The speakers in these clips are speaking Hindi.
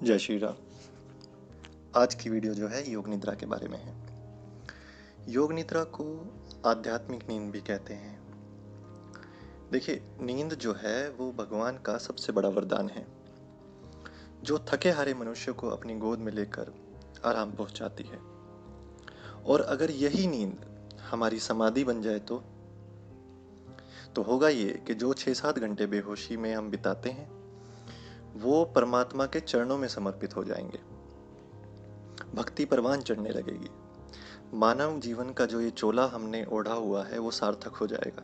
जय श्री राम। आज की वीडियो जो है योग निद्रा के बारे में है। योग निद्रा को आध्यात्मिक नींद भी कहते हैं। देखिए, नींद जो है वो भगवान का सबसे बड़ा वरदान है, जो थके हारे मनुष्य को अपनी गोद में लेकर आराम पहुंचाती है। और अगर यही नींद हमारी समाधि बन जाए तो होगा ये कि जो 6-7 घंटे बेहोशी में हम बिताते हैं वो परमात्मा के चरणों में समर्पित हो जाएंगे। भक्ति परवान चढ़ने लगेगी। मानव जीवन का जो ये चोला हमने ओढ़ा हुआ है वो सार्थक हो जाएगा।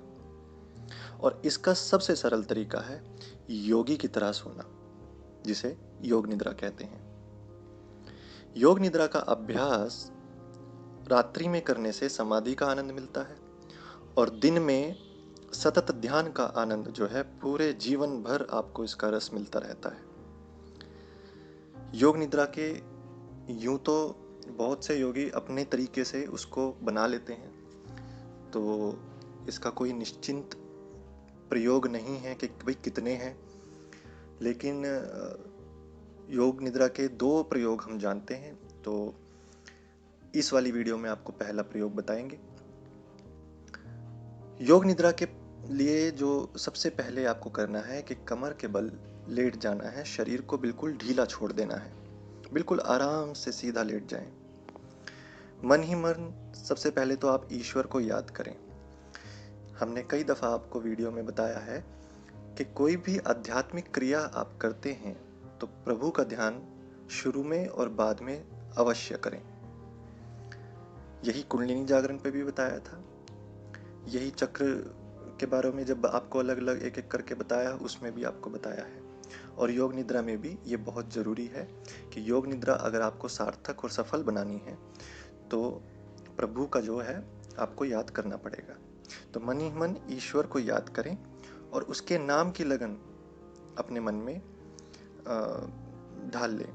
और इसका सबसे सरल तरीका है योगी की तरह सोना, जिसे योग निद्रा कहते हैं। योग निद्रा का अभ्यास रात्रि में करने से समाधि का आनंद मिलता है और दिन में सतत ध्यान का आनंद जो है पूरे जीवन भर आपको इसका रस मिलता रहता है। योग निद्रा के यूं तो बहुत से योगी अपने तरीके से उसको बना लेते हैं, तो इसका कोई निश्चित प्रयोग नहीं है कि भाई कितने हैं, लेकिन योग निद्रा के 2 प्रयोग हम जानते हैं। तो इस वाली वीडियो में आपको पहला प्रयोग बताएंगे। योग निद्रा के लिए जो सबसे पहले आपको करना है कि कमर के बल लेट जाना है, शरीर को बिल्कुल ढीला छोड़ देना है, बिल्कुल आराम से सीधा लेट जाएं। मन ही मन सबसे पहले तो आप ईश्वर को याद करें। हमने कई दफ़ा आपको वीडियो में बताया है कि कोई भी आध्यात्मिक क्रिया आप करते हैं तो प्रभु का ध्यान शुरू में और बाद में अवश्य करें। यही कुंडलिनी जागरण पे भी बताया था। यही चक्र के बारे में जब आपको अलग अलग एक एक करके बताया, उसमें भी आपको बताया है। और योग निद्रा में भी ये बहुत ज़रूरी है कि योग निद्रा अगर आपको सार्थक और सफल बनानी है तो प्रभु का जो है आपको याद करना पड़ेगा। तो मन ही मन ईश्वर को याद करें और उसके नाम की लगन अपने मन में ढाल लें।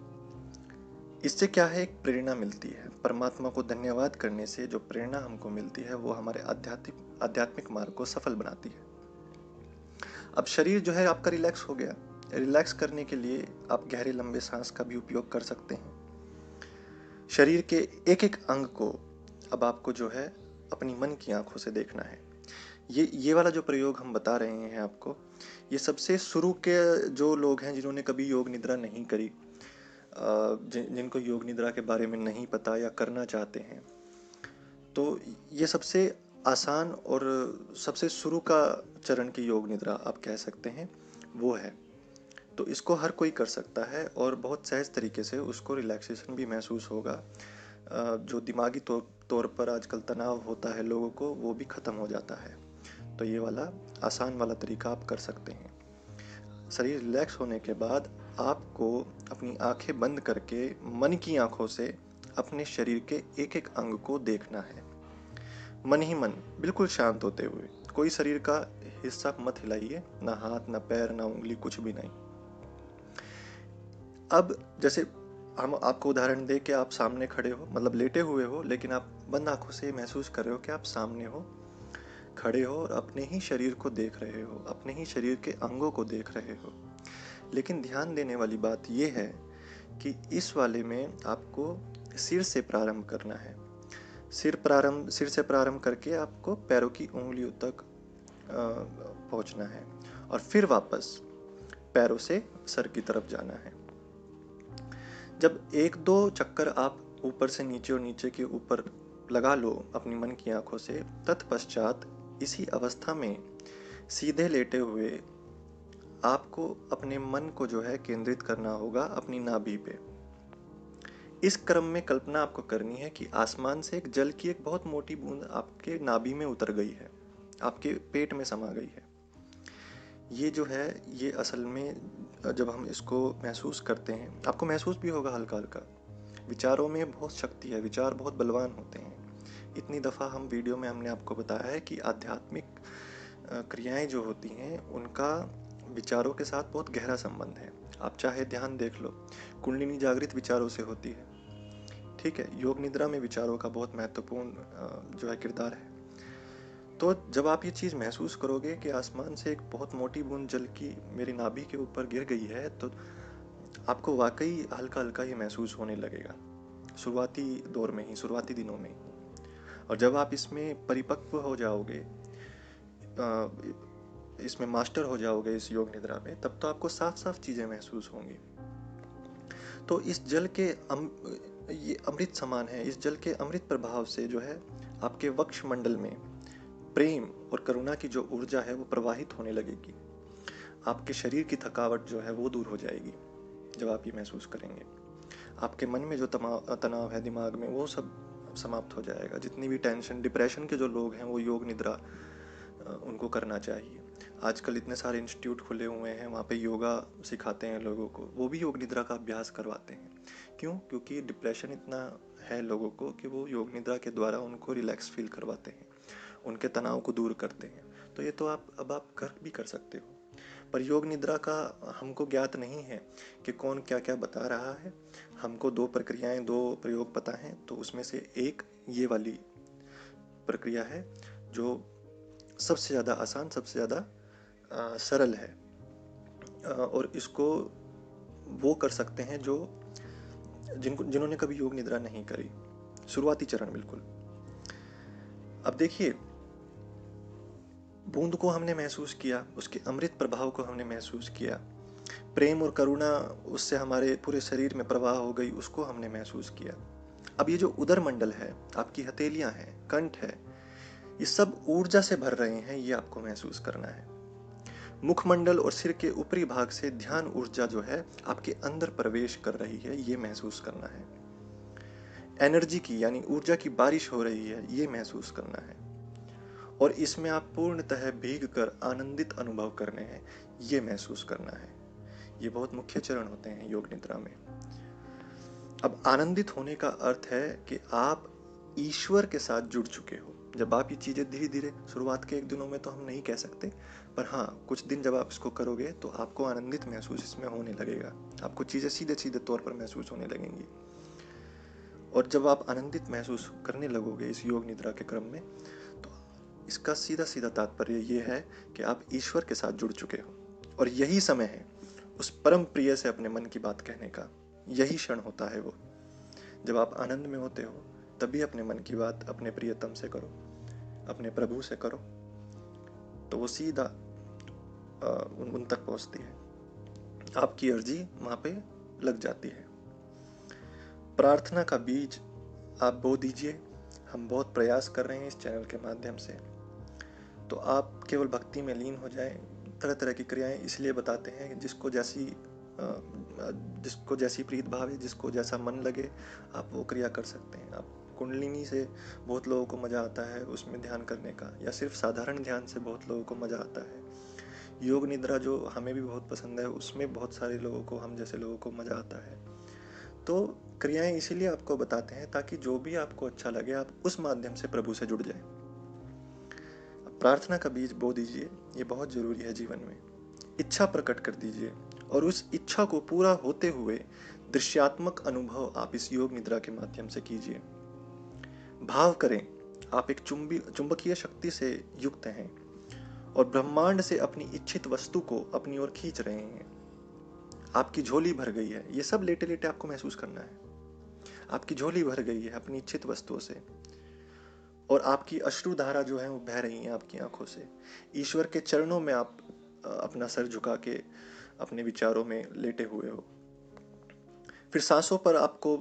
इससे क्या है, एक प्रेरणा मिलती है। परमात्मा को धन्यवाद करने से जो प्रेरणा हमको मिलती है वो हमारे आध्यात्मिक मार्ग को सफल बनाती है। अब शरीर जो है आपका रिलैक्स हो गया। रिलैक्स करने के लिए आप गहरे लंबे सांस का भी उपयोग कर सकते हैं। शरीर के एक एक अंग को अब आपको जो है अपनी मन की आंखों से देखना है। ये वाला जो प्रयोग हम बता रहे हैं आपको, ये सबसे शुरू के जो लोग हैं जिन्होंने कभी योग निद्रा नहीं करी, जिनको योग निद्रा के बारे में नहीं पता या करना चाहते हैं, तो ये सबसे आसान और सबसे शुरू का चरण की योग निद्रा आप कह सकते हैं वो है। तो इसको हर कोई कर सकता है और बहुत सहज तरीके से उसको रिलैक्सेशन भी महसूस होगा। जो दिमागी तौर पर आजकल तनाव होता है लोगों को, वो भी ख़त्म हो जाता है। तो ये वाला आसान वाला तरीका आप कर सकते हैं। शरीर रिलैक्स होने के बाद आपको अपनी आंखें बंद करके मन की आंखों से अपने शरीर के एक एक अंग को देखना है। मन ही मन बिल्कुल शांत होते हुए। कोई शरीर का हिस्सा मत हिलाइए, ना हाथ ना पैर ना उंगली, कुछ भी नहीं। अब जैसे हम आपको उदाहरण दे कि आप सामने खड़े हो, मतलब लेटे हुए हो, लेकिन आप बंद आंखों से महसूस कर रहे हो कि आप सामने हो, खड़े हो और अपने ही शरीर को देख रहे हो, अपने ही शरीर के अंगों को देख रहे हो। लेकिन ध्यान देने वाली बात यह है कि इस वाले में आपको सिर से प्रारंभ करना है। सिर से प्रारंभ करके आपको पैरों की उंगलियों तक पहुंचना है और फिर वापस पैरों से सर की तरफ जाना है। जब 1-2 चक्कर आप ऊपर से नीचे और नीचे के ऊपर लगा लो अपनी मन की आंखों से, तत्पश्चात इसी अवस्था में सीधे लेटे हुए आपको अपने मन को जो है केंद्रित करना होगा अपनी नाभि पे। इस क्रम में कल्पना आपको करनी है कि आसमान से एक जल की एक बहुत मोटी बूंद आपके नाभि में उतर गई है, आपके पेट में समा गई है। ये जो है, ये असल में जब हम इसको महसूस करते हैं, आपको महसूस भी होगा हल्का हल्का। विचारों में बहुत शक्ति है, विचार बहुत बलवान होते हैं। इतनी दफ़ा हम वीडियो में हमने आपको बताया है कि आध्यात्मिक क्रियाएं जो होती हैं उनका विचारों के साथ बहुत गहरा संबंध है। आप चाहे ध्यान देख लो, कुंडलिनी जागृत विचारों से होती है, ठीक है। योग निद्रा में विचारों का बहुत महत्वपूर्ण जो है किरदार है। तो जब आप ये चीज़ महसूस करोगे कि आसमान से एक बहुत मोटी बूंद जल की मेरी नाभि के ऊपर गिर गई है, तो आपको वाकई हल्का हल्का ही महसूस होने लगेगा शुरुआती दौर में ही, शुरुआती दिनों में ही। और जब आप इसमें परिपक्व हो जाओगे, इसमें मास्टर हो जाओगे इस योग निद्रा में, तब तो आपको साफ साफ चीज़ें महसूस होंगी। तो इस जल के ये अमृत समान है। इस जल के अमृत प्रभाव से जो है आपके वक्ष मंडल में प्रेम और करुणा की जो ऊर्जा है वो प्रवाहित होने लगेगी। आपके शरीर की थकावट जो है वो दूर हो जाएगी जब आप ये महसूस करेंगे। आपके मन में जो तनाव है दिमाग में, वो सब समाप्त हो जाएगा। जितनी भी टेंशन, डिप्रेशन के जो लोग हैं, वो योग निद्रा उनको करना चाहिए। आजकल इतने सारे इंस्टीट्यूट खुले हुए हैं, वहाँ पे योगा सिखाते हैं लोगों को, वो भी योग निद्रा का अभ्यास करवाते हैं। क्यों? क्योंकि डिप्रेशन इतना है लोगों को कि वो योग निद्रा के द्वारा उनको रिलैक्स फील करवाते हैं, उनके तनाव को दूर करते हैं। तो ये तो आप कर भी कर सकते हो। पर योग निद्रा का हमको ज्ञात नहीं है कि कौन क्या क्या बता रहा है। हमको 2 प्रक्रियाएं, 2 प्रयोग पता हैं। तो उसमें से एक ये वाली प्रक्रिया है जो सबसे ज़्यादा आसान, सबसे ज़्यादा सरल है। और इसको वो कर सकते हैं जो जिन्होंने कभी योग निद्रा नहीं करी, शुरुआती चरण बिल्कुल। अब देखिए, बूंद को हमने महसूस किया, उसके अमृत प्रभाव को हमने महसूस किया, प्रेम और करुणा उससे हमारे पूरे शरीर में प्रवाह हो गई, उसको हमने महसूस किया। अब ये जो उदर मंडल है, आपकी हथेलियां हैं, कंठ है, ये सब ऊर्जा से भर रहे हैं, ये आपको महसूस करना है। मुखमंडल और सिर के ऊपरी भाग से ध्यान ऊर्जा जो है आपके अंदर प्रवेश कर रही है, ये महसूस करना है। एनर्जी की यानी ऊर्जा की बारिश हो रही है, ये महसूस करना है। और इसमें आप पूर्णतः भीग कर आनंदित अनुभव करने हैं, ये महसूस करना है। ये बहुत मुख्य चरण होते हैं योग निद्रा में। अब आनंदित होने का अर्थ है कि आप ईश्वर के साथ जुड़ चुके हो। जब आप ये चीज़ें धीरे धीरे, शुरुआत के 1 दिनों में तो हम नहीं कह सकते, पर हाँ, कुछ दिन जब आप इसको करोगे तो आपको आनंदित महसूस इसमें होने लगेगा। आपको चीज़ें सीधे सीधे तौर पर महसूस होने लगेंगी। और जब आप आनंदित महसूस करने लगोगे इस योग निद्रा के क्रम में, तो इसका सीधा सीधा तात्पर्य ये है कि आप ईश्वर के साथ जुड़ चुके हो। और यही समय है उस परम प्रिय से अपने मन की बात कहने का। यही क्षण होता है वो, जब आप आनंद में होते हो, तभी अपने मन की बात अपने प्रियतम से करो, अपने प्रभु से करो, तो वो सीधा उन तक पहुंचती है। आपकी अर्जी वहां पे लग जाती है। प्रार्थना का बीज आप बो दीजिए। हम बहुत प्रयास कर रहे हैं इस चैनल के माध्यम से, तो आप केवल भक्ति में लीन हो जाएं। तरह तरह की क्रियाएं इसलिए बताते हैं जिसको जैसी प्रीत भाव है, जिसको जैसा मन लगे, आप वो क्रिया कर सकते हैं। आप कुंडलिनी से बहुत लोगों को मज़ा आता है उसमें ध्यान करने का, या सिर्फ साधारण ध्यान से बहुत लोगों को मज़ा आता है। योग निद्रा जो हमें भी बहुत पसंद है, उसमें बहुत सारे लोगों को, हम जैसे लोगों को मज़ा आता है। तो क्रियाएं इसीलिए आपको बताते हैं ताकि जो भी आपको अच्छा लगे आप उस माध्यम से प्रभु से जुड़ जाएं। प्रार्थना का बीज बो दीजिए, ये बहुत जरूरी है जीवन में। इच्छा प्रकट कर दीजिए और उस इच्छा को पूरा होते हुए दृश्यात्मक अनुभव आप इस योग निद्रा के माध्यम से कीजिए। भाव करें आप एक चुंबकीय शक्ति से युक्त हैं और ब्रह्मांड से अपनी इच्छित वस्तु को अपनी ओर खींच रहे हैं। आपकी झोली भर गई है, ये सब लेटे लेटे आपको महसूस करना है। आपकी झोली भर गई है अपनी इच्छित वस्तुओं से, और आपकी अश्रुधारा जो है वो बह रही है आपकी आंखों से। ईश्वर के चरणों में आप अपना सर झुका के अपने विचारों में लेटे हुए हो। फिर सांसों पर आपको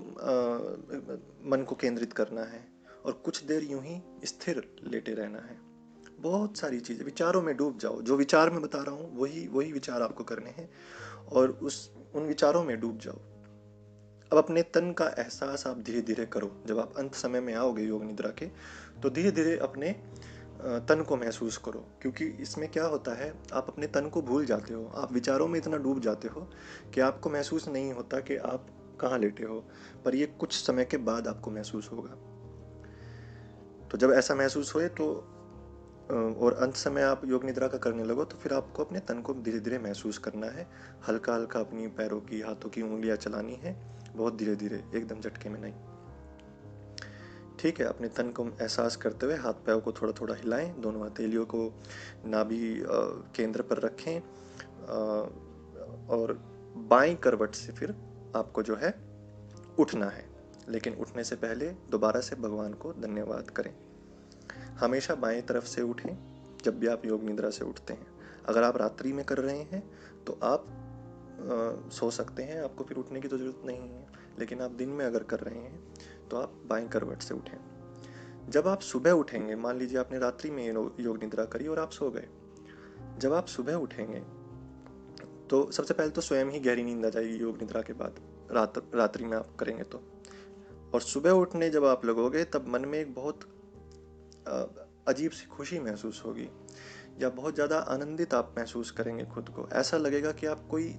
मन को केंद्रित करना है और कुछ देर यूं ही स्थिर लेटे रहना है। बहुत सारी चीजें, विचारों में डूब जाओ। जो विचार मैं बता रहा हूँ वही विचार आपको करने हैं और उन विचारों में डूब जाओ। अब अपने तन का एहसास आप धीरे धीरे करो। जब आप अंत समय में आओगे योग निद्रा के, तो धीरे धीरे अपने तन को महसूस करो, क्योंकि इसमें क्या होता है, आप अपने तन को भूल जाते हो। आप विचारों में इतना डूब जाते हो कि आपको महसूस नहीं होता कि आप कहाँ लेटे हो, पर ये कुछ समय के बाद आपको महसूस होगा। तो जब ऐसा महसूस होए तो और अंत समय आप योग निद्रा का करने लगो, तो फिर आपको अपने तन को धीरे धीरे महसूस करना है। हल्का हल्का अपनी पैरों की, हाथों की उंगलियां चलानी है, बहुत धीरे धीरे, एकदम झटके में नहीं। ठीक है, अपने तन को एहसास करते हुए हाथ पैरों को थोड़ा थोड़ा हिलाएं। दोनों हथेलियों को नाभि केंद्र पर रखें और बाईं करवट से फिर आपको जो है उठना है, लेकिन उठने से पहले दोबारा से भगवान को धन्यवाद करें। हमेशा बाएं तरफ से उठें जब भी आप योग निद्रा से उठते हैं। अगर आप रात्रि में कर रहे हैं तो आप सो सकते हैं, आपको फिर उठने की तो ज़रूरत नहीं है। लेकिन आप दिन में अगर कर रहे हैं तो आप बाएं करवट से उठें। जब आप सुबह उठेंगे, मान लीजिए आपने रात्रि में योग निद्रा करी और आप सो गए, जब आप सुबह उठेंगे तो सबसे पहले तो स्वयं ही गहरी नींद आ जाएगी योग निद्रा के बाद, रात्रि में आप करेंगे तो। और सुबह उठने जब आप लगोगे तब मन में एक बहुत अजीब सी खुशी महसूस होगी, या बहुत ज़्यादा आनंदित आप महसूस करेंगे खुद को। ऐसा लगेगा कि आप कोई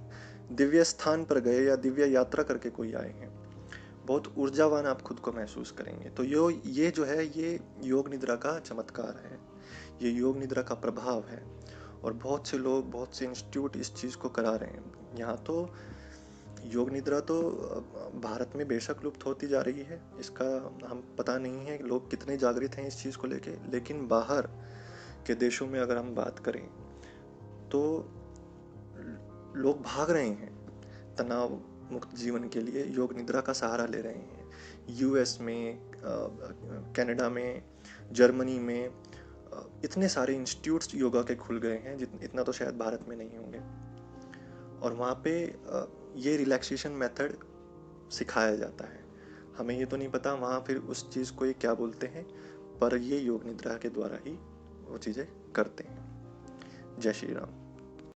दिव्य स्थान पर गए या दिव्य यात्रा करके कोई आए हैं। बहुत ऊर्जावान आप खुद को महसूस करेंगे। तो ये जो है, ये योग निद्रा का चमत्कार है, ये योग निद्रा का प्रभाव है। और बहुत से लोग, बहुत से इंस्टीट्यूट इस चीज़ को करा रहे हैं। यहाँ तो योग निद्रा तो भारत में बेशक लुप्त होती जा रही है, इसका हम पता नहीं है लोग कितने जागृत हैं इस चीज़ को लेके। लेकिन बाहर के देशों में अगर हम बात करें तो लोग भाग रहे हैं तनाव मुक्त जीवन के लिए, योग निद्रा का सहारा ले रहे हैं। यूएस में, कनाडा में, जर्मनी में इतने सारे इंस्टीट्यूट्स योगा के खुल गए हैं, इतना तो शायद भारत में नहीं होंगे। और वहाँ पे ये रिलैक्सेशन मेथड सिखाया जाता है। हमें ये तो नहीं पता वहाँ फिर उस चीज़ को ये क्या बोलते हैं, पर ये योग निद्रा के द्वारा ही वो चीज़ें करते हैं। जय श्री राम।